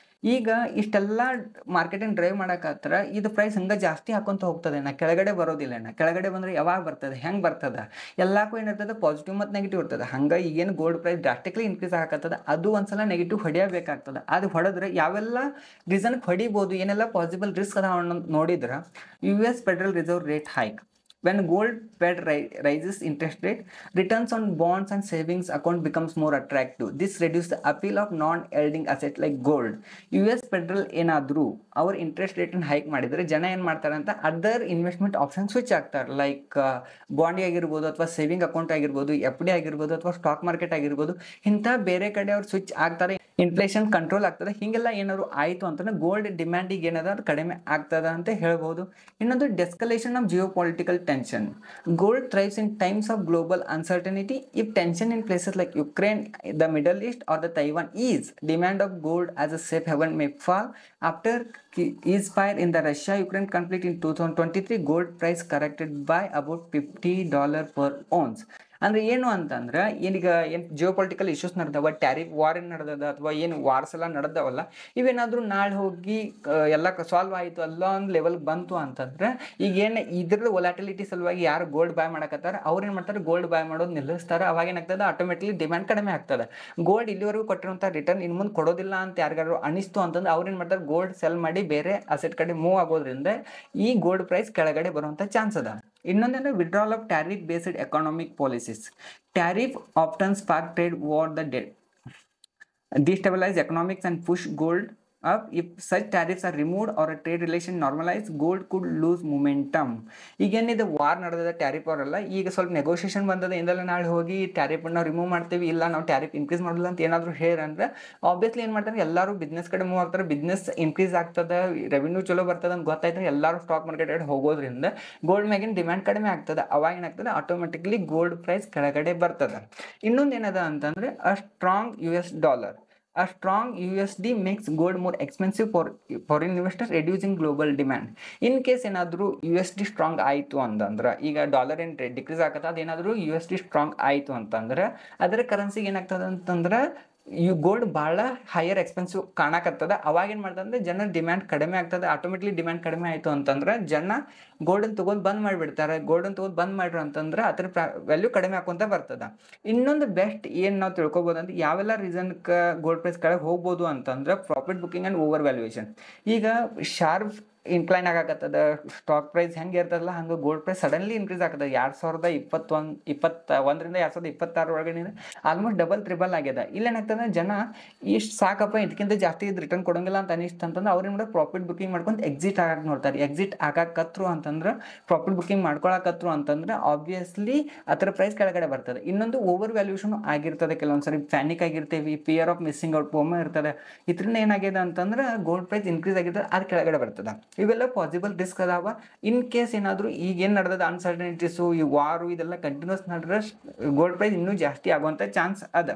ಈಗ ಇಷ್ಟೆಲ್ಲ ಮಾರ್ಕೆಟಿಂಗ್ ಡ್ರೈವ್ ಮಾಡಕತ್ರ ಇದು ಪ್ರೈಸ್ ಹಂಗ ಜಾಸ್ತಿ ಹಾಕೊಂತ ಹೋಗ್ತದೆ, ಕೆಳಗಡೆ ಬರೋದಿಲ್ಲ. ಕೆಳಗಡೆ ಬಂದ್ರೆ ಯಾವಾಗ ಬರ್ತದೆ, ಹೆಂಗ್ ಬರ್ತದ, ಎಲ್ಲಕ್ಕೂ ಏನಿರ್ತದೆ ಪಾಸಿಟಿವ್ ಮತ್ತು ನೆಗೆಟಿವ್ ಇರ್ತದೆ. ಹಂಗ ಈಗೇನು ಗೋಲ್ಡ್ ಪ್ರೈಸ್ ಡ್ರಾಸ್ಟಿಕ್ಲಿ ಇನ್ಕ್ರೀಸ್ ಆಗತ್ತದ ಅದು ಒಂದ್ಸಲ ನೆಗೆಟಿವ್ ಹೊಡೆಯಬೇಕಾಗ್ತದೆ. ಅದು ಹೊಡೆದ್ರೆ ಯಾವೆಲ್ಲ ರೀಸನ್ ಹೊಡಿಬೋದು, ಏನೆಲ್ಲ ಪಾಸಿಬಲ್ ರಿಸ್ಕ್ ಅದ ನೋಡಿದ್ರೆ US federal reserve rate hike. When gold Fed rises interest rate, returns on bonds and savings account becomes more attractive. This reduces the appeal of non-yielding asset like gold. US Federal ಏನಾದರೂ ಅವ್ರ interest ರೇಟನ್ನು hike ಮಾಡಿದರೆ ಜನ ಏನು ಮಾಡ್ತಾರೆ ಅಂತ other investment option switch ಆಗ್ತಾರೆ. Like ಬಾಂಡಿ ಆಗಿರ್ಬೋದು ಅಥವಾ ಸೇವಿಂಗ್ ಅಕೌಂಟ್ ಆಗಿರ್ಬೋದು, FD ಆಗಿರ್ಬೋದು ಅಥವಾ ಸ್ಟಾಕ್ ಮಾರ್ಕೆಟ್ ಆಗಿರ್ಬೋದು, ಇಂಥ ಬೇರೆ ಕಡೆ ಅವ್ರು ಸ್ವಿಚ್ ಆಗ್ತಾರೆ. ಇನ್ಫ್ಲೇಷನ್ ಕಂಟ್ರೋಲ್ ಆಗ್ತದೆ. ಹೀಗೆಲ್ಲ ಏನಾದ್ರು ಆಯಿತು ಅಂತಂದ್ರೆ ಗೋಲ್ಡ್ ಡಿಮ್ಯಾಂಡಿಗೆ ಏನದ ಅದು ಕಡಿಮೆ ಆಗ್ತದ ಅಂತ ಹೇಳ್ಬೋದು. ಇನ್ನೊಂದು de-escalation of geopolitical tension. Gold thrives in times of global uncertainty. If tension in places like Ukraine, the Middle East or the Taiwan ease, demand of gold as a safe haven may fall. After ceasefire in the Russia-Ukraine conflict in 2023, gold price corrected by about $50 per ounce. ಅಂದ್ರೆ ಏನು ಅಂತಂದ್ರೆ ಏನೀಗ ಏನು geopolitical issues ನಡೆದವ, tariff war ಏನು ನಡೆದದ ಅಥವಾ ಏನು ವಾರ್ಸ್ ಎಲ್ಲ ನಡೆದವಲ್ಲ, ಇವೇನಾದರೂ ನಾಳೆ ಹೋಗಿ ಎಲ್ಲ ಸಾಲ್ವ್ ಆಯಿತು ಅಲ್ಲ ಒಂದು ಲೆವೆಲ್ ಬಂತು ಅಂತಂದ್ರೆ ಈಗ ಏನು ಇದ್ರದ್ದು ವೊಲಾಟಿಲಿಟಿ ಸಲುವಾಗಿ ಯಾರು ಗೋಲ್ಡ್ ಬಾಯ್ ಮಾಡಕತ್ತಾರ ಅವ್ರು ಏನು ಮಾಡ್ತಾರೆ, ಗೋಲ್ಡ್ ಬಾಯ್ ಮಾಡೋದು ನಿಲ್ಲಿಸ್ತಾರೆ. ಅವಾಗ ಏನಾಗ್ತದೆ ಆಟೋಮೆಟಿಕ್ಲಿ ಡಿಮ್ಯಾಂಡ್ ಕಡಿಮೆ ಆಗ್ತದೆ. ಗೋಲ್ಡ್ ಇಲ್ಲಿವರೆಗೂ ಕೊಟ್ಟಿರುವಂಥ ರಿಟರ್ನ್ ಇನ್ನು ಮುಂದೆ ಕೊಡೋದಿಲ್ಲ ಅಂತ ಯಾರಿಗಾರು ಅನಿಸ್ತು ಅಂತಂದ್ರೆ ಅವ್ರು ಏನು ಮಾಡ್ತಾರೆ, ಗೋಲ್ಡ್ ಸೆಲ್ ಮಾಡಿ ಬೇರೆ ಅಸೆಟ್ ಕಡೆ ಮೂವ್ ಆಗೋದ್ರಿಂದ ಈ ಗೋಲ್ಡ್ ಪ್ರೈಸ್ ಕೆಳಗಡೆ ಬರುವಂಥ ಚಾನ್ಸ್ ಅದ. ಇನ್ನೊಂದೇನು withdrawal of tariff based economic policies. Tariff often spark trade war the dead, destabilize economics and push gold up. If such tariffs are removed or a trade relation normalized, gold could lose momentum. ಈಗೇನಿದೆ war ನಡೆದ tariff ಅವರೆಲ್ಲ ಈಗ ಸ್ವಲ್ಪ negotiation ಬಂದದ, ಇಂದಲ್ಲ ನಾಳೆ ಹೋಗಿ tariff ನಾವು ರಿಮೂವ್ ಮಾಡ್ತೀವಿ, ಇಲ್ಲ ನಾವು ಟ್ಯಾರಿಫ್ ಇನ್ಕ್ರೀಸ್ ಮಾಡಲ್ಲ ಅಂತ ಏನಾದರೂ ಅಂದ್ರೆ ಆಬ್ವಿಯಸ್ಲಿ ಏನು ಮಾಡ್ತಾರೆ, ಎಲ್ಲರೂ ಬಿಸ್ನೆಸ್ ಕಡೆ ಮೂವ್ ಆಗ್ತಾರೆ, ಬಿಸ್ನೆಸ್ ಇನ್ಕ್ರೀಸ್ ಆಗ್ತದೆ, ರೆವಿನ್ಯೂ ಚಲೋ ಬರ್ತದೆ ಅಂತ ಗೊತ್ತಾಯ್ತು, ಎಲ್ಲರೂ ಸ್ಟಾಕ್ ಮಾರ್ಕೆಟ್ ಕಡೆ ಹೋಗೋದ್ರಿಂದ ಗೋಲ್ಡ್ ಮ್ಯಾಗಿನ ಡಿಮ್ಯಾಂಡ್ ಕಡಿಮೆ ಆಗ್ತದೆ. ಅವಾಗ ಏನಾಗ್ತದೆ ಆಟೋಮೆಟಿಕ್ಲಿ ಗೋಲ್ಡ್ ಪ್ರೈಸ್ ಕೆಳಗಡೆ ಬರ್ತದೆ. ಇನ್ನೊಂದು ಏನದ ಅಂತಂದ್ರೆ a strong US dollar. A strong USD makes gold more expensive for foreign investors, reducing global demand. In case ಏನಾದರೂ USD ಸ್ಟ್ರಾಂಗ್ ಆಯಿತು ಅಂತಂದ್ರೆ, ಈಗ ಡಾಲರ್ ಏನು ಡಿಕ್ರೀಸ್ ಆಗತ್ತೆ, ಅದೇನಾದರೂ USD ಸ್ಟ್ರಾಂಗ್ ಆಯಿತು ಅಂತಂದ್ರೆ ಅದರ ಕರೆನ್ಸಿಗೆ ಏನಾಗ್ತದೆ ಅಂತಂದ್ರೆ ಗೋಲ್ಡ್ ಭಾಳ ಹೈಯರ್ ಎಕ್ಸ್ಪೆನ್ಸಿವ್ ಕಾಣಕತ್ತದ. ಅವಾಗ ಏನು ಮಾಡ್ತದೆ ಅಂದರೆ ಜನರ ಡಿಮ್ಯಾಂಡ್ ಕಡಿಮೆ ಆಗ್ತದೆ. ಆಟೋಮೆಟಿಕ್ಲಿ ಡಿಮ್ಯಾಂಡ್ ಕಡಿಮೆ ಆಯಿತು ಅಂತಂದ್ರೆ ಜನ ಗೋಲ್ಡನ್ನು ತೊಗೊಂಡು ಬಂದ್ ಮಾಡಿಬಿಡ್ತಾರೆ. ಗೋಲ್ಡನ್ನು ತೊಗೊಂಡು ಬಂದ್ ಮಾಡ್ರು ಅಂತಂದ್ರೆ ಅದರ ವ್ಯಾಲ್ಯೂ ಕಡಿಮೆ ಹಾಕೊಂತ ಬರ್ತದೆ. ಇನ್ನೊಂದು ಬೆಸ್ಟ್ ಏನು ನಾವು ತಿಳ್ಕೊಬೋದು ಅಂದ್ರೆ ಯಾವೆಲ್ಲ ರೀಸನ್ಗೆ ಗೋಲ್ಡ್ ಪ್ರೈಸ್ ಕೆಳಗೆ ಹೋಗ್ಬೋದು ಅಂತಂದ್ರೆ profit booking and over valuation. ಈಗ ಶಾರ್ಪ್ ಇನ್ಕ್ಲೈನ್ ಆಗಕತ್ತದ ಸ್ಟಾಕ್ ಪ್ರೈಸ್ ಹೆಂಗೆ ಇರ್ತದಲ್ಲ ಹಂಗೆ ಗೋಲ್ಡ್ ಪ್ರೈಸ್ ಸಡನ್ಲಿ ಇನ್ಕ್ರೀಸ್ ಆಗ್ತದೆ. 2021ರಿಂದ 2026 ಒಳಗಡೆ ಆಲ್ಮೋಸ್ಟ್ ಡಬಲ್ ತ್ರಿಬಲ್ ಆಗ್ಯದ. ಇಲ್ಲೇನಾಗ್ತದೆ ಜನ ಇಷ್ಟು ಸಾಕಪ್ಪ ಇದಕ್ಕಿಂತ ಜಾಸ್ತಿ ಇದು ರಿಟರ್ನ್ ಕೊಡೋಂಗಿಲ್ಲ ಅಂತ ಅನಿಸ್ತು ಅಂತಂದ್ರೆ ಅವ್ರೇನು ಮಾಡೋದು ಪ್ರಾಫಿಟ್ ಬುಕಿಂಗ್ ಮಾಡ್ಕೊಂಡು ಎಕ್ಸಿಟ್ ಆಗಕ್ಕೆ ನೋಡ್ತಾರೆ. ಎಕ್ಸಿಟ್ ಆಗಾಕತ್ರು ಅಂತಂದ್ರೆ ಪ್ರಾಫಿಟ್ ಬುಕಿಂಗ್ ಮಾಡ್ಕೊಳಕತ್ರು ಅಂತಂದ್ರೆ ಆಬ್ವಿಯಸ್ಲಿ ಅದರ ಪ್ರೈಸ್ ಕೆಳಗಡೆ ಬರ್ತದೆ. ಇನ್ನೊಂದು ಓವರ್ ವ್ಯಾಲ್ಯೂಷನ್ ಆಗಿರ್ತದೆ, ಕೆಲವೊಂದ್ಸರಿ ಪ್ಯಾನಿಕ್ ಆಗಿರ್ತೀವಿ, ಫಿಯರ್ ಆಫ್ ಮಿಸ್ಸಿಂಗ್ ಔಟ್ ಪೋಮ ಇರ್ತದೆ. ಇದರಿಂದ ಏನಾಗಿದೆ ಅಂತಂದ್ರೆ ಗೋಲ್ಡ್ ಪ್ರೈಸ್ ಇನ್ಕ್ರೀಸ್ ಆಗಿರ್ತದೆ, ಅದು ಕೆಳಗಡೆ ಬರ್ತದೆ. ಇವೆಲ್ಲ ಪಾಸಿಬಲ್ ರಿಸ್ಕ್ ಅದಾವ. ಇನ್ ಕೇಸ್ ಏನಾದರೂ ಈಗೇನು ನಡೆದ ಅನ್ಸರ್ಟನಿಟೀಸು, ಈ ವಾರು ಇದೆಲ್ಲ ಕಂಟಿನ್ಯೂಸ್ ನಡೆದ್ರೆ ಗೋಲ್ಡ್ ಪ್ರೈಸ್ ಇನ್ನೂ ಜಾಸ್ತಿ ಆಗುವಂಥ ಚಾನ್ಸ್ ಅದ.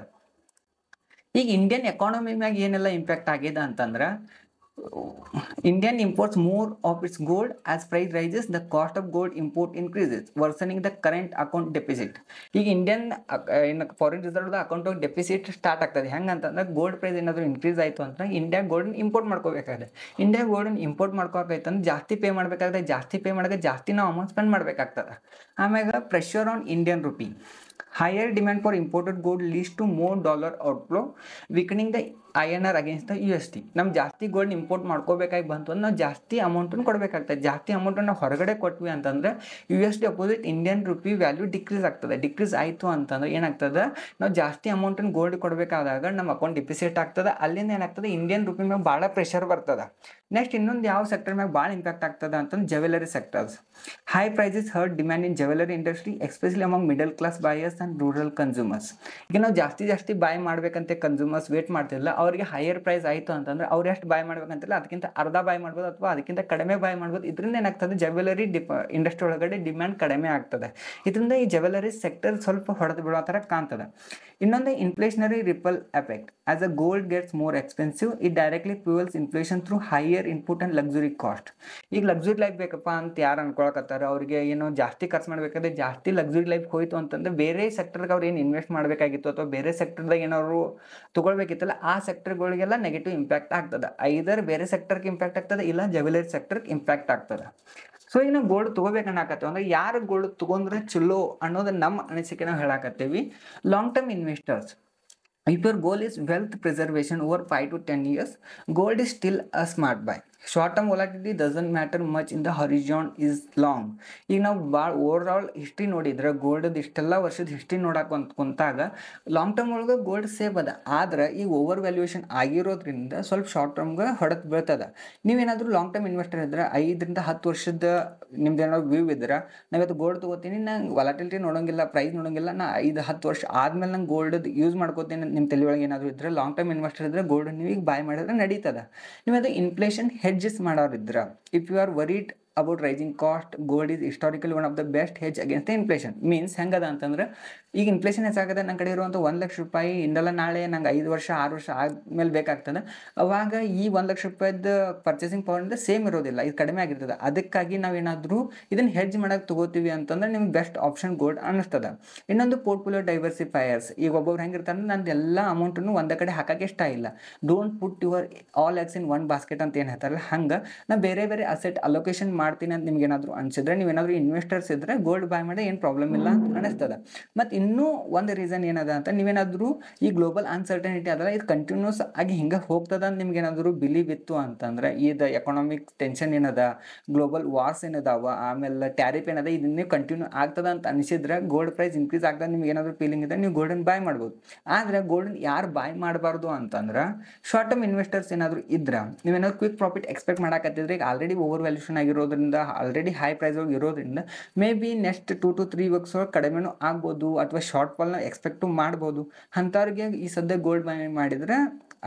ಈಗ ಇಂಡಿಯನ್ ಎಕಾನಮಿ ಮ್ಯಾಗ ಏನೆಲ್ಲ ಇಂಪ್ಯಾಕ್ಟ್ ಆಗಿದೆ ಅಂತಂದ್ರೆ Indian imports more of its gold. As price rises, the cost of gold import increases, worsening the current account deficit. ಈಗ Indian foreign reserve account deficit start ಆಗ್ತದೆ. ಹೆಂಗಂತಂದ್ರೆ ಗೋಲ್ಡ್ ಪ್ರೈಸ್ ಏನಾದರೂ increase ಆಯಿತು ಅಂತಂದ್ರೆ ಇಂಡಿಯಾ ಗೋಲ್ಡನ್ import ಮಾಡ್ಕೋಬೇಕಾಗಿದೆ. India ಗೋಲ್ಡನ್ import ಮಾಡ್ಕೋಬೇಕಂದ್ರೆ ಜಾಸ್ತಿ ಪೇ ಮಾಡಬೇಕಾದ್ರೆ, ಜಾಸ್ತಿ ಪೇ ಮಾಡೋಕ್ಕೆ ಜಾಸ್ತಿ ನಾವು ಅಮೌಂಟ್ ಸ್ಪೆಂಡ್ ಮಾಡಬೇಕಾಗ್ತದೆ. ಆಮ್ಯಾಗ pressure on Indian rupee. Higher demand for imported gold leads to more dollar outflow, weakening the INR against the USD. ನಮ್ಮ ಜಾಸ್ತಿ ಗೋಲ್ಡ್ ಇಂಪೋರ್ಟ್ ಮಾಡ್ಕೋಬೇಕಾಗಿ ಬಂತು ಅಂದ್ರೆ ನಾವು ಜಾಸ್ತಿ ಅಮೌಂಟನ್ನು ಕೊಡಬೇಕಾಗ್ತದೆ. ಜಾಸ್ತಿ ಅಮೌಂಟನ್ನು ನಾವು ಹೊರಗಡೆ ಕೊಟ್ವಿ ಅಂತಂದ್ರೆ USD opposite Indian rupee value decrease ಆಗ್ತದೆ. ಡಿಕ್ರೀಸ್ ಆಯಿತು ಅಂತಂದ್ರೆ ಏನಾಗ್ತದೆ, ನಾವು ಜಾಸ್ತಿ ಅಮೌಂಟನ್ನು ಗೋಲ್ಡ್ ಕೊಡಬೇಕಾದಾಗ ನಮ್ಮ ಅಕೌಂಟ್ ಡಿಫಿಸಿಟ್ ಆಗ್ತದೆ. ಅಲ್ಲಿಂದ ಏನಾಗ್ತದೆ, ಇಂಡಿಯನ್ ರುಪಿ ಮೇಲೆ ಭಾಳ ಪ್ರೆಷರ್ ಬರ್ತದೆ. ನೆಕ್ಸ್ಟ್ ಇನ್ನೊಂದು ಯಾವ ಸೆಕ್ಟರ್ ಮ್ಯಾಗ ಭಾಳ ಇಂಪ್ಯಾಕ್ಟ್ ಆಗ್ತದೆ ಅಂತಂದ್ರೆ jewellery sectors. High prices hurt demand in jewellery industry, especially among middle class buyers and rural consumers. ಈಗ ನಾವು ಜಾಸ್ತಿ ಬಾಯ್ ಮಾಡ್ಬೇಕಂತ ಕನ್ಸ್ಯೂಮರ್ಸ್ ವೇಟ್ ಮಾಡ್ತಿಲ್ಲ, ಅವರಿಗೆ ಹೈಯರ್ ಪ್ರೈಸ್ ಆಯಿತು ಅಂತಂದ್ರೆ ಅವ್ರು ಎಷ್ಟು ಬಾಯ್ ಮಾಡ್ಬೇಕಂತಿಲ್ಲ, ಅದಕ್ಕಿಂತ ಅರ್ಧ ಬಾಯ್ ಮಾಡ್ಬೋದು ಅಥವಾ ಅದಕ್ಕಿಂತ ಕಡಿಮೆ ಬಾಯ್ ಮಾಡ್ಬೋದು. ಇದರಿಂದ ಏನಾಗ್ತದೆ, ಜ್ಯುವೆಲರಿ ಇಂಡಸ್ಟ್ರಿ ಒಳಗಡೆ ಡಿಮ್ಯಾಂಡ್ ಕಡಿಮೆ ಆಗ್ತದೆ. ಇದರಿಂದ ಈ ಜ್ಯುವೆಲರಿ ಸೆಕ್ಟರ್ ಸ್ವಲ್ಪ ಹೊಡೆದು ಬಿಡೋ ಥರ ಕಾಣ್ತದೆ. ಇನ್ನೊಂದು inflationary ripple effect. As a gold gets more expensive, it directly fuels inflation through higher input and luxury cost. ಈಗ ಲಕ್ಸುರಿ ಲೈಫ್ ಬೇಕಪ್ಪ ಅಂತ ಯಾರು ಅನ್ಕೊಳಕತ್ತಾರೆ, ಅವ್ರಿಗೆ ಏನೋ ಜಾಸ್ತಿ ಖರ್ಚು ಮಾಡಬೇಕಾದ್ರೆ ಜಾಸ್ತಿ ಲಕ್ಸುರಿ ಲೈಫ್ ಹೋಯ್ತು ಅಂತಂದ್ರೆ ಬೇರೆ ಸೆಕ್ಟರ್ಗೆ ಅವ್ರು ಏನು ಇನ್ವೆಸ್ಟ್ ಮಾಡಬೇಕಾಗಿತ್ತು ಅಥವಾ ಬೇರೆ ಸೆಕ್ಟರ್ದಾಗ ಏನಾದ್ರು ತೊಗೊಳ್ಬೇಕಿತ್ತಲ್ಲ ಆ ಸೆಕ್ಟರ್ಗಳಿಗೆಲ್ಲ ನೆಗೆಟಿವ್ ಇಂಪ್ಯಾಕ್ಟ್ ಆಗ್ತದೆ. ಐದರ್ ಬೇರೆ ಸೆಕ್ಟರ್ಗೆ ಇಂಪ್ಯಾಕ್ಟ್ ಆಗ್ತದೆ, ಇಲ್ಲ ಜ್ಯುವೆಲರಿ ಸೆಕ್ಟರ್ಗೆ ಇಂಪ್ಯಾಕ್ಟ್ ಆಗ್ತದೆ. ಸೊ ಈಗ ನಾವು ಗೋಲ್ಡ್ ತೊಗೋಬೇಕನ್ನಕತ್ತೀವಿ ಅಂದ್ರೆ ಯಾರು ಗೋಲ್ಡ್ ತೊಗೊಂಡ್ರೆ ಚಲೋ ಅನ್ನೋದು ನಮ್ಮ ಅನಿಸಿಕೆ ನಾವು ಹೇಳಕತ್ತೀವಿ. Long term investors, if your goal is wealth preservation over 5 to 10 years, gold is still a smart buy. Short term volatility doesn't matter much in the horizon is long. ಈಗ ನಾವು ಭಾಳ ಓವರ್ ಆಲ್ ಹಿಸ್ಟ್ರಿ ನೋಡಿದ್ರೆ gold ಇಷ್ಟೆಲ್ಲ ವರ್ಷದ history ನೋಡಕ್ಕೆ ಕುಂತಾಗ long term ಒಳಗೆ gold safe ಅದ. ಆದ್ರೆ ಈಗ ಓವರ್ ವ್ಯಾಲ್ಯೂಯೇಷನ್ ಆಗಿರೋದ್ರಿಂದ ಸ್ವಲ್ಪ ಶಾರ್ಟ್ ಟರ್ಮ್ಗೆ ಹೊಡೆದು ಬೀಳ್ತದೆ. ನೀವೇನಾದರೂ ಲಾಂಗ್ ಟರ್ಮ್ ಇನ್ವೆಸ್ಟರ್ ಇದ್ರೆ 5 ರಿಂದ 10 ವರ್ಷದ ನಿಮ್ದು ಏನಾದ್ರು ವ್ಯೂ ಇದ್ರೆ, ನಾವತ್ತು ಗೋಲ್ಡ್ ತೊಗೋತೀನಿ, ನಂಗೆ ವಾಲಟಿಲಿಟಿ ನೋಡೋಂಗಿಲ್ಲ, ಪ್ರೈಸ್ ನೋಡೋಂಗಿಲ್ಲ, ನಾ 5-10 ವರ್ಷ ಆದ್ಮೇಲೆ ನಂಗೆ ಗೋಲ್ಡ್ ಯೂಸ್ ಮಾಡ್ಕೋತೀನಿ ನಿಮ್ಮ ತಲೆ ಒಳಗೆ ಏನಾದರೂ ಇದ್ರೆ, ಲಾಂಗ್ ಟರ್ಮ್ ಇನ್ವೆಸ್ಟರ್ ಇದ್ರೆ ಗೋಲ್ಡ್ ನೀವು ಈಗ ಬಾಯ್ ಮಾಡಿದ್ರೆ ನಡೀತದೆ. ನೀವು ಅದು ಇನ್ಫ್ಲೇಷನ್ ಹೆಡ್ಜಸ್ ಮಾಡೋರಿದ್ರ, if you are worried about rising cost, gold is historically one of the best hedge against the inflation. Means ಹೆಂಗದ ಅಂತಂದ್ರೆ ಈಗ ಇನ್ಫ್ಲೇಷನ್ ಹೆಚ್ಚಾಗದೆ, ನನ್ನ ಕಡೆ ಇರುವಂಥ 1 ಲಕ್ಷ ರೂಪಾಯಿ ಇಂದಲ್ಲ ನಾಳೆ ನಂಗೆ 5 ವರ್ಷ 6 ವರ್ಷ ಆದ್ಮೇಲೆ ಬೇಕಾಗ್ತದೆ. ಅವಾಗ ಈ 1 ಲಕ್ಷ ರೂಪಾಯಿದ ಪರ್ಚೇಸಿಂಗ್ ಪವರ್ ಸೇಮ್ ಇರೋದಿಲ್ಲ, ಇದು ಕಡಿಮೆ ಆಗಿರ್ತದೆ. ಅದಕ್ಕಾಗಿ ನಾವೇನಾದರೂ ಇದನ್ನು ಹೆಡ್ಜ್ ಮಾಡೋಕೆ ತೊಗೋತೀವಿ ಅಂತಂದ್ರೆ ನಿಮ್ಗೆ ಬೆಸ್ಟ್ ಆಪ್ಷನ್ ಗೋಲ್ಡ್ ಅನ್ನಿಸ್ತದೆ. ಇನ್ನೊಂದು ಪೋರ್ಟ್ಫೋಲಿಯೋ ಡೈವರ್ಸಿಫೈಯರ್ಸ್. ಈಗ ಒಬ್ಬೊಬ್ರು ಹೆಂಗಿರ್ತಾರೆ, ನಂದು ಎಲ್ಲ ಅಮೌಂಟನ್ನು ಒಂದೇ ಕಡೆ ಹಾಕೋಕ್ಕೆ ಇಷ್ಟ ಇಲ್ಲ, don't put your all eggs in one basket ಅಂತ ಏನು ಹೇಳ್ತಾರಲ್ಲ, ಹಂಗೆ ನಾ ಬೇರೆ ಬೇರೆ ಅಸೆಟ್ ಅಲೋಕೇಶನ್ ಮಾಡ್ತೀನಿ ಅಂತ ನಿಮ್ಗೆ ಏನಾದರೂ ಅನಿಸಿದ್ರೆ, ನೀವೇನಾದರೂ ಇನ್ವೆಸ್ಟರ್ಸ್ ಇದ್ದರೆ ಗೋಲ್ಡ್ ಬಾಯ್ ಮಾಡಿ ಏನು ಪ್ರಾಬ್ಲಮ್ ಇಲ್ಲ ಅಂತ ಅನಿಸ್ತದೆ. ಮತ್ತು ಇನ್ನೂ ಒಂದು ರೀಸನ್ ಏನದ ಅಂತ, ನೀವೇನಾದರೂ ಈ ಗ್ಲೋಬಲ್ ಅನ್ಸರ್ಟನಿಟಿ ಅದಲ್ಲ, ಇದು ಕಂಟಿನ್ಯೂಸ್ ಆಗಿ ಹಿಂಗೆ ಹೋಗ್ತದ ಅಂತ ನಿಮ್ಗೆ ಏನಾದರೂ ಬಿಲೀವ್ ಇತ್ತು ಅಂತಂದ್ರೆ, ಇದು ಎಕನಾಮಿಕ್ ಟೆನ್ಷನ್ ಏನದ, ಗ್ಲೋಬಲ್ ವಾರ್ಸ್ ಏನದಾವ, ಆಮೇಲೆ ಟ್ಯಾರಿಫ್ ಏನದ, ಇದನ್ನೇ ಕಂಟಿನ್ಯೂ ಆಗ್ತದ ಅಂತ ಅನಿಸಿದ್ರೆ, ಗೋಲ್ಡ್ ಪ್ರೈಸ್ ಇನ್ಕ್ರೀಸ್ ಆಗ್ತದೆ ನಿಮ್ಗೆ ಏನಾದರೂ ಫೀಲಿಂಗ್ ಇದೆ, ನೀವು ಗೋಲ್ಡನ್ ಬಾಯ್ ಮಾಡ್ಬೋದು. ಆದರೆ ಗೋಲ್ಡನ್ ಯಾರು ಬಾಯ್ ಮಾಡಬಾರ್ದು ಅಂತಂದ್ರೆ, ಶಾರ್ಟ್ ಟರ್ಮ್ ಇನ್ವೆಸ್ಟರ್ಸ್ ಏನಾದರೂ ಇದ್ರೆ, ನೀವೇನಾದ್ರು ಕ್ವಿಕ್ ಪ್ರಾಫಿಟ್ ಎಕ್ಸ್ಪೆಕ್ಟ್ ಮಾಡಕತ್ತಿದ್ರೆ, ಈಗ ಆಲ್ರೆಡಿ ಓವರ್ ವ್ಯಾಲ್ಯೂಷನ್ ಆಗಿರೋದ್ರಿಂದ, ಆಲ್ರೆಡಿ ಹೈ ಪ್ರೈಸ್ ಒಳಗೆ ಇರೋದ್ರಿಂದ, may be next 2 to 3 weeks ಒಳಗೆ ಕಡಿಮೆನೂ ಆಗ್ಬೋದು, ಅಥವಾ ಶಾರ್ಟ್ ಫಾಲ್ನ ಎಕ್ಸ್ಪೆಕ್ಟು ಮಾಡ್ಬೋದು. ಅಂಥವ್ರಿಗೆ ಈ ಸದ್ಯ ಗೋಲ್ಡ್ ಬೈ ಮಾಡಿದರೆ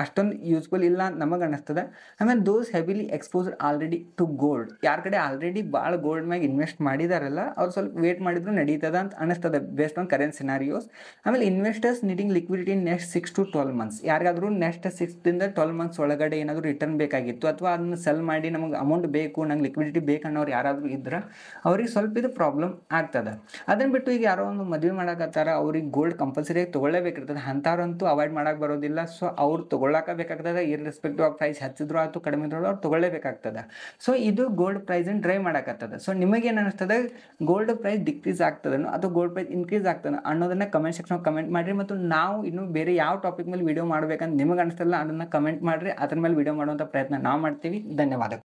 ಅಷ್ಟೊಂದು ಯೂಸ್ಫುಲ್ ಇಲ್ಲ ಅಂತ ನಮಗೆ ಅನ್ನಿಸ್ತದೆ. ಆಮೇಲೆ those heavily exposed already to gold, ಯಾರ ಕಡೆ ಆಲ್ರೆಡಿ ಭಾಳ ಗೋಲ್ಡ್ ಮ್ಯಾಗ ಇನ್ವೆಸ್ಟ್ ಮಾಡಿದಾರಲ್ಲ, ಅವ್ರು ಸ್ವಲ್ಪ ವೇಟ್ ಮಾಡಿದ್ರು ನಡೀತದ ಅಂತ ಅನ್ನಿಸ್ತದೆ ಬೇಸ್ಡ್ ಆನ್ ಕರೆಂಟ್ ಸಿನಾರಿಯೋಸ್. ಆಮೇಲೆ investors needing liquidity in next 6 to 12 months. ಯಾರಿಗಾದರೂ ನೆಕ್ಸ್ಟ್ 6 ರಿಂದ 12 months ಒಳಗಡೆ ಏನಾದರೂ ರಿಟರ್ನ್ ಬೇಕಾಗಿತ್ತು, ಅಥವಾ ಅದನ್ನು ಸೆಲ್ ಮಾಡಿ ನಮಗೆ ಅಮೌಂಟ್ ಬೇಕು, ನಂಗೆ ಲಿಕ್ವಿಡಿಟಿ ಬೇಕನ್ನೋರು ಯಾರಾದರೂ ಇದ್ರೆ ಅವ್ರಿಗೆ ಸ್ವಲ್ಪ ಇದು ಪ್ರಾಬ್ಲಮ್ ಆಗ್ತದೆ. ಅದನ್ನು ಬಿಟ್ಟು ಈಗ ಯಾರೋ ಒಂದು ಮದುವೆ ಮಾಡಕತ್ತಾರ, ಅವ್ರಿಗೆ ಗೋಲ್ಡ್ ಕಂಪಲ್ಸರಿಯಾಗಿ ತೊಗೊಳ್ಳೇಬೇಕಿರ್ತದೆ, ಅಂಥವ್ರಂತೂ ಅವಾಯ್ಡ್ ಮಾಡೋಕೆ ಬರೋದಿಲ್ಲ. ಸೊ ಅವ್ರು ತೊಗೊಳ್ಳಾಕ ಬೇಕಾಗ್ತದೆ, ಇರ್ರೆಸ್ಪೆಕ್ಟಿವ್ ಆಫ್ ಪ್ರೈಸ್ ಹೆಚ್ಚಿದ್ರು ಆಯ್ತು ಕಡಿಮೆ ಇದ್ರು ಅವ್ರು ತೊಗೊಳ್ಳೇಬೇಕಾಗ್ತದೆ. ಸೊ ಇದು ಗೋಲ್ಡ್ ಪ್ರೈಸನ್ನು ಡ್ರೈವ್ ಮಾಡಕತ್ತದ. ಸೊ ನಿಮಗೇನು ಅನಿಸ್ತದೆ, ಗೋಲ್ಡ್ ಪ್ರೈಸ್ ಡಿಕ್ರೀಸ್ ಆಗ್ತದನೋ ಅಥವಾ ಗೋಲ್ಡ್ ಪ್ರೈಸ್ ಇನ್ಕ್ರೀಸ್ ಆಗ್ತದೋ ಅನ್ನೋದನ್ನ ಕಮೆಂಟ್ ಸೆಕ್ಷನ್ ಕಮೆಂಟ್ ಮಾಡಿರಿ. ಮತ್ತು ನಾವು ಇನ್ನೂ ಬೇರೆ ಯಾವ ಟಾಪಿಕ್ ಮೇಲೆ ವಿಡಿಯೋ ಮಾಡಬೇಕಂತ ನಿಮಗೆ ಅನಿಸ್ತಲ್ಲ ಅದನ್ನು ಕಮೆಂಟ್ ಮಾಡಿರಿ, ಅದ್ರ ಮೇಲೆ ವಿಡಿಯೋ ಮಾಡುವಂಥ ಪ್ರಯತ್ನ ನಾವು ಮಾಡ್ತೀವಿ. ಧನ್ಯವಾದಗಳು.